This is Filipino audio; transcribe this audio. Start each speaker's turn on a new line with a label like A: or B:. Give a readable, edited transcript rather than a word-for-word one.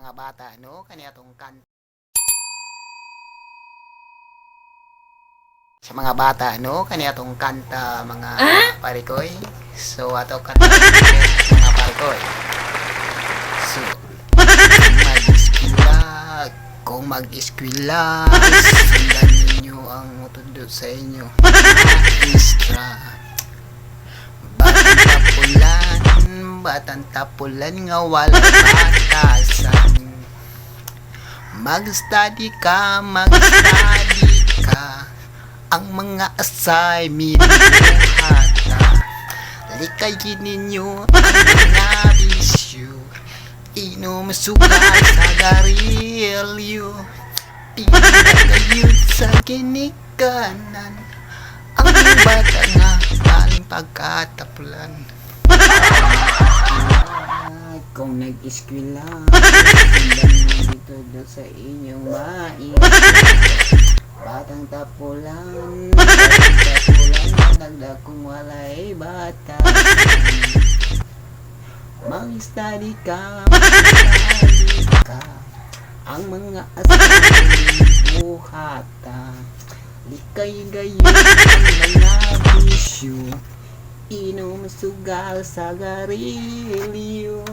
A: mga bata, no? Kaniya tong kanta. Sa mga bata, no? Kaniya tong kanta, mga parikoy. So, ato kanta mga parikoy. So, kung mag-eskwela, sundan ninyo ang mutundot sa inyo. Extra. Batang tapulan nga wala batasan. Mag-study ka, ang mga assignment hata. Likayin ninyo ang mga bisyo, inom sugal sa garilyo, pinagayod sa kinikanan, ang bata nga paling pagkatapulan. Kung nag-eskwela, dito sa inyong mais. Batang tapulan, nagdag kung walay bata. Mag-study ka, ang mga assignment buhata. Likay-gayon ang mga bisyo, inom sugal sa garilyo.